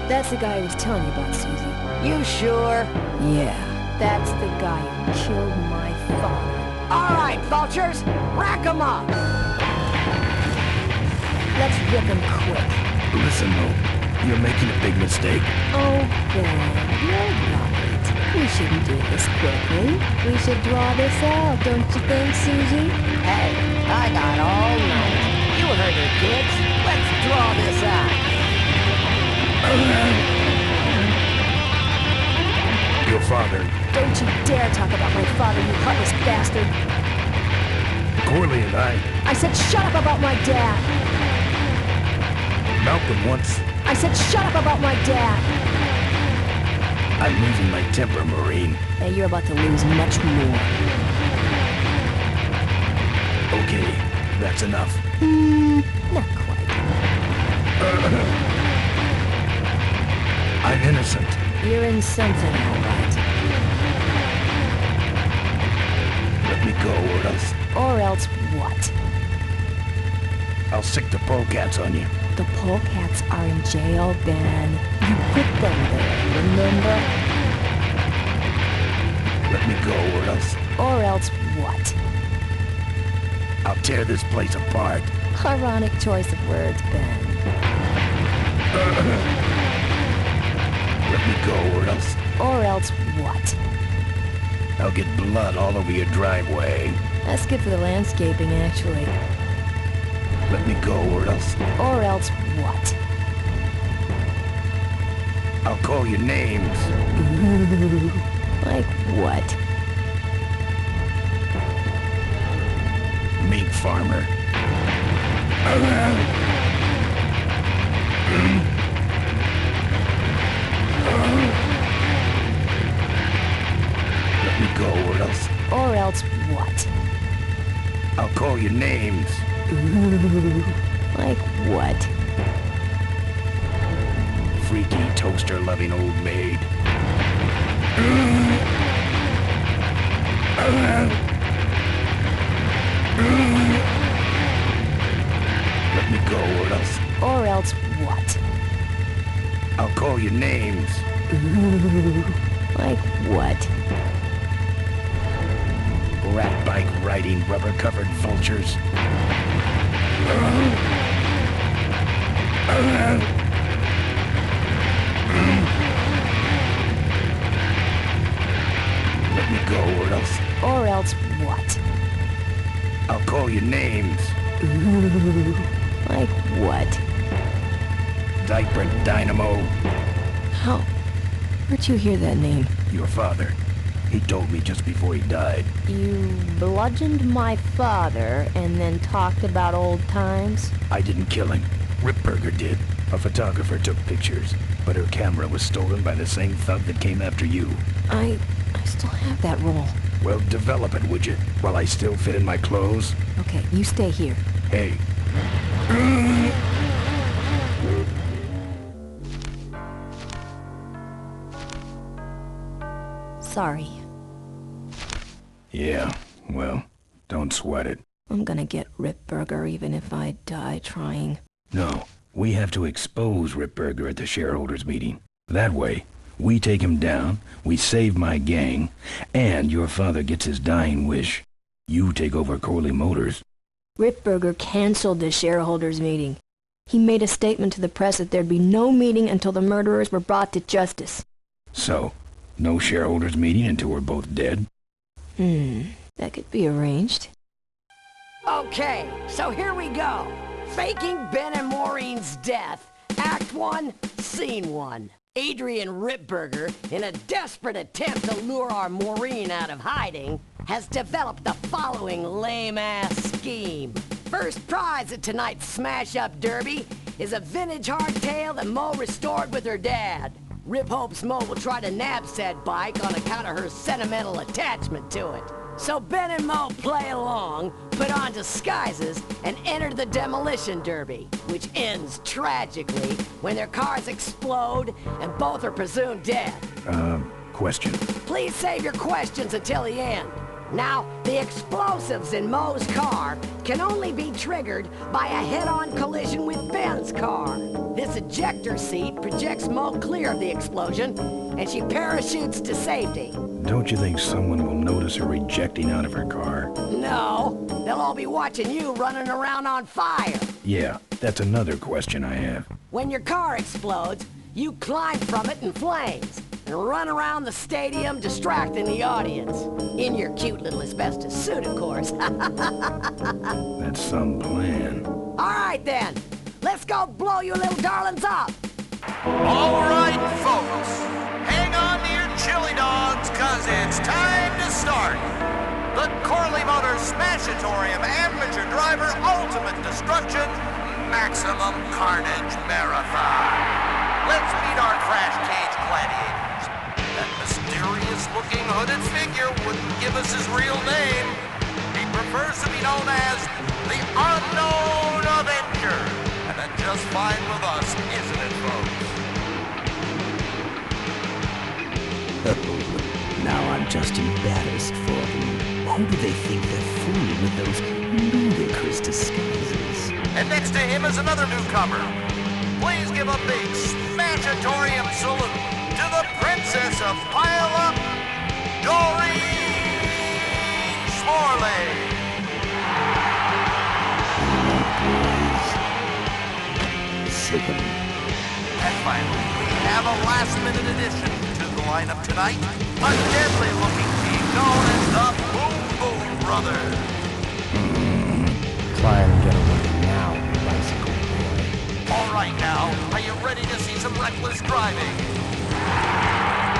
That's the guy I was telling you about, Susie. You sure? Yeah, that's the guy who killed my father. All right, Vultures, rack 'em up! Let's rip him quick. Listen, Mo, you're making a big mistake. Oh, Ben, you're right. We shouldn't do this quickly. We should draw this out, don't you think, Susie? Hey, I got all night. You heard her, kids. Let's draw this out. Your father, Don't you dare talk about my father, you heartless bastard. Corley and I said shut up about my dad. Malcolm once. I said shut up about my dad. I'm losing my temper, Marine. Hey, you're about to lose much more. Okay, that's enough. Not quite. I'm innocent. You're in something, all right. Let me go, or else Or else what? I'll sick the polecats on you. The polecats are in jail, Ben. You put them there, remember? Let me go, or else Or else what? I'll tear this place apart. Ironic choice of words, Ben. Let me go, or else Or else what? I'll get blood all over your driveway. That's good for the landscaping, actually. Let me go, or else Or else what? I'll call your names. Like what? Mink farmer. Let me go, or else Or else what? I'll call your names. Like what? Freaky toaster-loving old maid. Let me go, or else Or else what? I'll call your names. Like what? Rat bike riding rubber-covered vultures. Let me go, or else Or else what? I'll call your names. Like what? Diaper Dynamo. How? Where'd you hear that name? Your father. He told me just before he died. You bludgeoned my father and then talked about old times? I didn't kill him. Ripburger did. A photographer took pictures, but her camera was stolen by the same thug that came after you. I still have that roll. Well, develop it, would you? While I still fit in my clothes? Okay, you stay here. Hey. Sorry. Yeah, well, don't sweat it. I'm gonna get Ripburger even if I die trying. No, we have to expose Ripburger at the shareholders meeting. That way, we take him down, we save my gang, and your father gets his dying wish. You take over Corley Motors. Ripburger canceled the shareholders meeting. He made a statement to the press that there'd be no meeting until the murderers were brought to justice. So, no shareholders meeting until we're both dead? That could be arranged. Okay, so here we go. Faking Ben and Maureen's death. Act 1, Scene 1. Adrian Ripburger, in a desperate attempt to lure our Maureen out of hiding, has developed the following lame-ass scheme. First prize at tonight's smash-up derby is a vintage hardtail that Mo restored with her dad. Rip hopes Mo will try to nab said bike on account of her sentimental attachment to it. So Ben and Mo play along, put on disguises, and enter the Demolition Derby, which ends tragically when their cars explode and both are presumed dead. Question. Please save your questions until the end. Now, the explosives in Mo's car can only be triggered by a head-on collision with Ben's car. This ejector seat projects smoke clear of the explosion, and she parachutes to safety. Don't you think someone will notice her ejecting out of her car? No, they'll all be watching you running around on fire. Yeah, that's another question I have. When your car explodes, you climb from it in flames and run around the stadium distracting the audience. In your cute little asbestos suit, of course. That's some plan. All right, then. Let's go blow you little darlings up. All right, folks. Hang on to your chili dogs, cause it's time to start. The Corley Motors Smashatorium Amateur Driver Ultimate Destruction Maximum Carnage Marathon. Let's meet our crash cage gladiators. That mysterious-looking hooded figure wouldn't give us his real name. He prefers to be known as the Unknown Avenger. And that's just fine with us, isn't it, folks? Oh, now I'm just embarrassed for them. Who do they think they're fooling with those ludicrous disguises? And next to him is another newcomer. Please give a big Smashatorium salute to the Princess of Pile-Up, Doreen Smorley. Sickening. And finally, we have a last-minute addition to the lineup tonight. A deadly-looking team known as the Boom Boom Brothers. Try and get away now, bicycle boy. All right now, are you ready to see some reckless driving?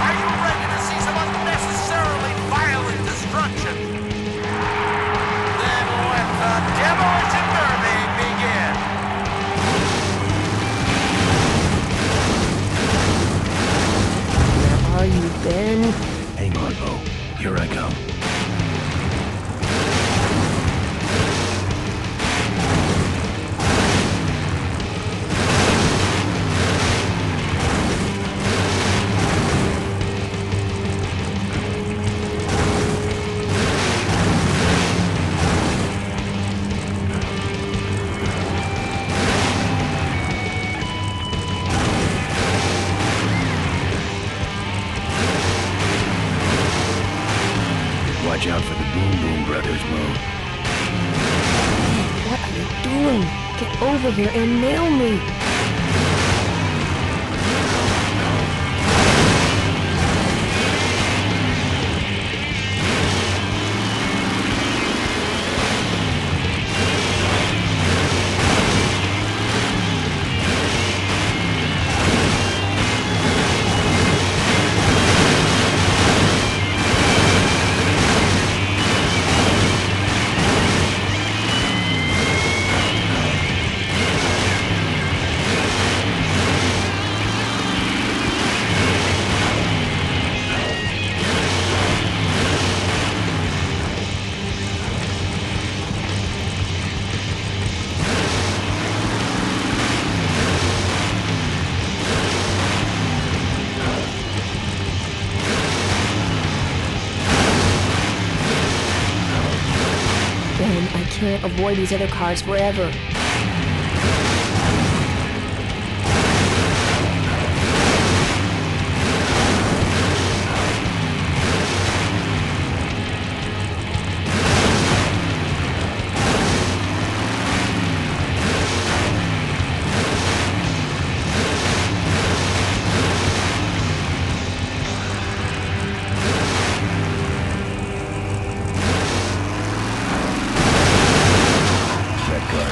Are you ready to see some unnecessarily violent destruction? Then let the Demolition Derby begin. Where are you, Ben? Hang on, Bo. Here I come. Watch out for the Boom Boom Brothers, Mo. What are you doing? Get over here and nail me! Ben, I can't avoid these other cars forever.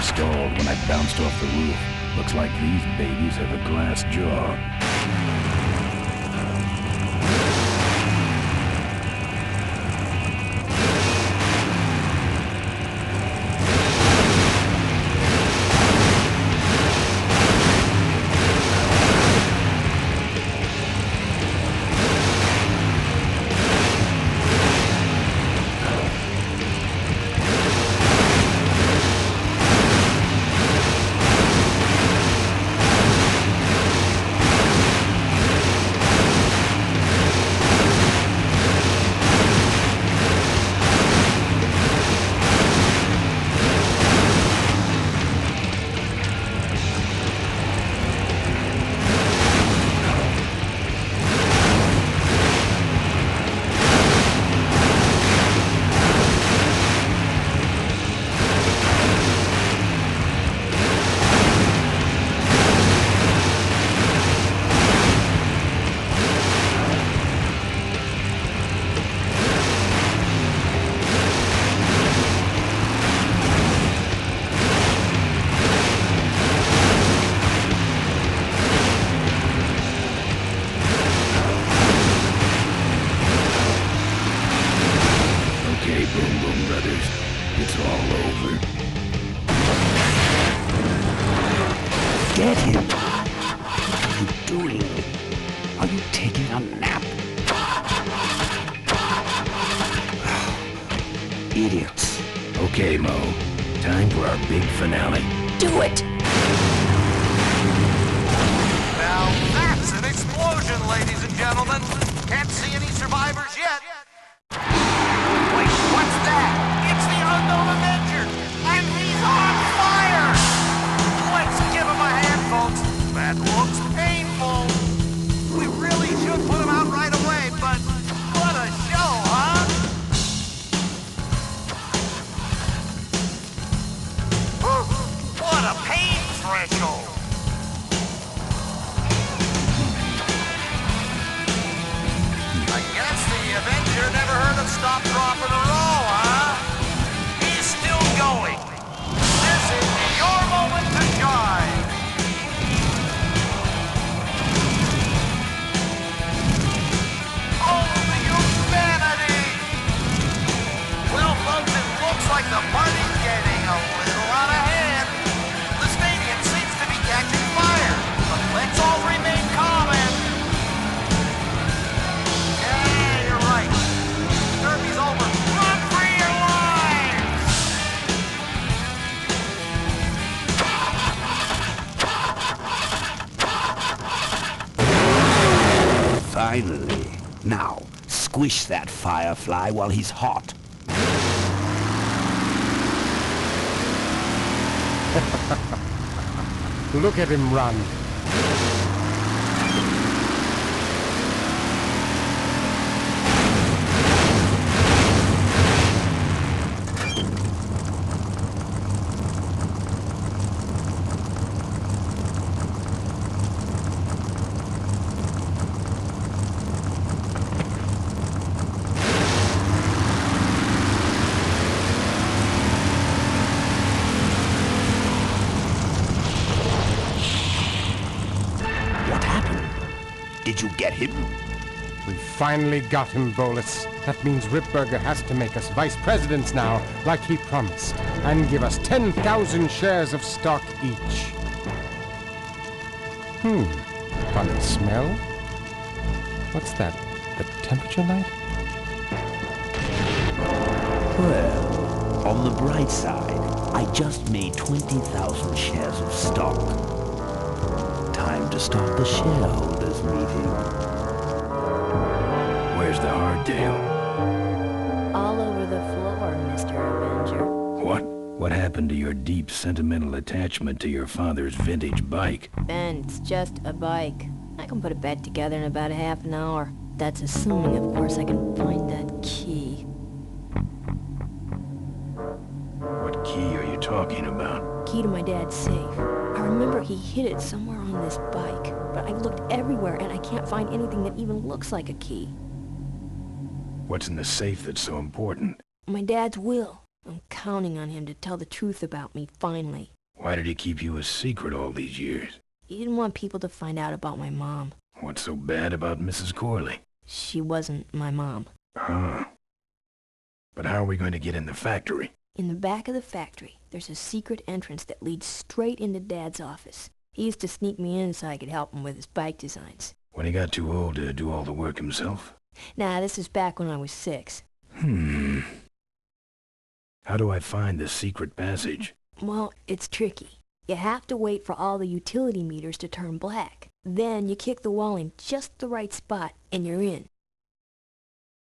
Stalled when I bounced off the roof. Looks like these babies have a glass jaw. doing? Are you taking a nap? Idiots. Okay, Mo. Time for our big finale. Do it! Now that's an explosion, ladies and gentlemen. Can't see any survivors yet. Wait, what's that? It's the unknown Avenger, and he's on fire! Let's give him a hand, folks. That looks painful. We really should put him out right away, but what a show, huh? What a pain threshold! I guess the Avenger never heard of stop, drop, or roll, huh? He's still going. This is your moment to shine. Oh, the humanity! Well, folks, it looks like the party's getting a little out of hand. The stadium seems to be catching fire, but let's all remain calm and... Yeah, you're right. Derby's over. Run for your lives! Finally. Now, squish that firefly while he's hot. Look at him run. What happened? Did you get him? We finally got him, Bolus. That means Ripburger has to make us vice presidents now, like he promised, and give us 10,000 shares of stock each. Funny smell. What's that? The temperature light? Well, on the bright side, I just made 20,000 shares of stock. Time to start the shareholders meeting. Where's the hardtail? All over the floor, Mr. Avenger. What? What happened to your deep sentimental attachment to your father's vintage bike? Ben, it's just a bike. I can put it back together in about a half an hour. That's assuming, of course, I can find that key. What key are you talking about? Key to my dad's safe. I remember he hid it somewhere on this bike, but I've looked everywhere and I can't find anything that even looks like a key. What's in the safe that's so important? My dad's will. I'm counting on him to tell the truth about me, finally. Why did he keep you a secret all these years? He didn't want people to find out about my mom. What's so bad about Mrs. Corley? She wasn't my mom. Huh. But how are we going to get in the factory? In the back of the factory, there's a secret entrance that leads straight into Dad's office. He used to sneak me in so I could help him with his bike designs. When he got too old to do all the work himself? Nah, this is back when I was 6. How do I find the secret passage? Well, it's tricky. You have to wait for all the utility meters to turn black. Then you kick the wall in just the right spot, and you're in.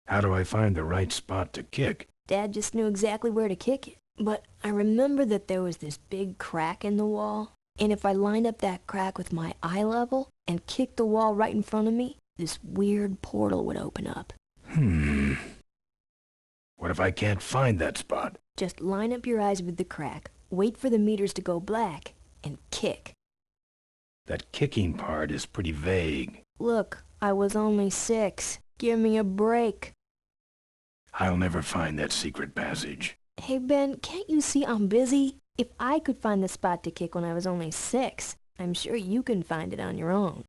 How do I find the right spot to kick? Dad just knew exactly where to kick it. But I remember that there was this big crack in the wall, and if I lined up that crack with my eye level and kicked the wall right in front of me, this weird portal would open up. What if I can't find that spot? Just line up your eyes with the crack, wait for the meters to go black, and kick. That kicking part is pretty vague. Look, I was only 6. Give me a break. I'll never find that secret passage. Hey, Ben, can't you see I'm busy? If I could find the spot to kick when I was only 6, I'm sure you can find it on your own.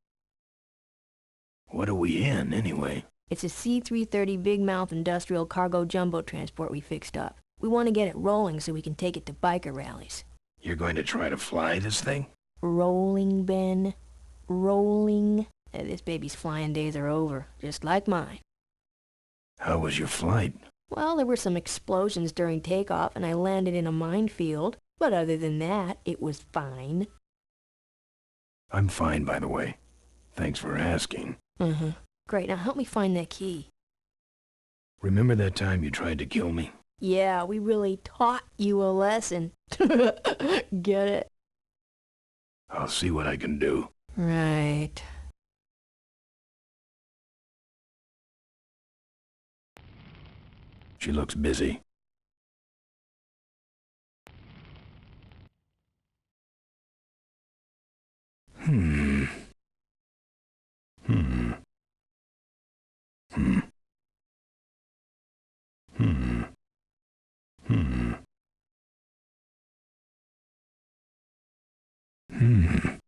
What are we in, anyway? It's a C-330 Big Mouth Industrial Cargo Jumbo Transport we fixed up. We want to get it rolling so we can take it to biker rallies. You're going to try to fly this thing? Rolling, Ben. rolling. This baby's flying days are over, just like mine. How was your flight? Well, there were some explosions during takeoff, and I landed in a minefield. But other than that, it was fine. I'm fine, by the way. Thanks for asking. Great, now help me find that key. Remember that time you tried to kill me? Yeah, we really taught you a lesson. Get it? I'll see what I can do. Right. She looks busy. Hmm. Hmm. Hmm. Hmm. Hmm. Hmm.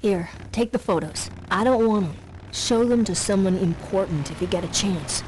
Here, take the photos. I don't want them. Show them to someone important if you get a chance.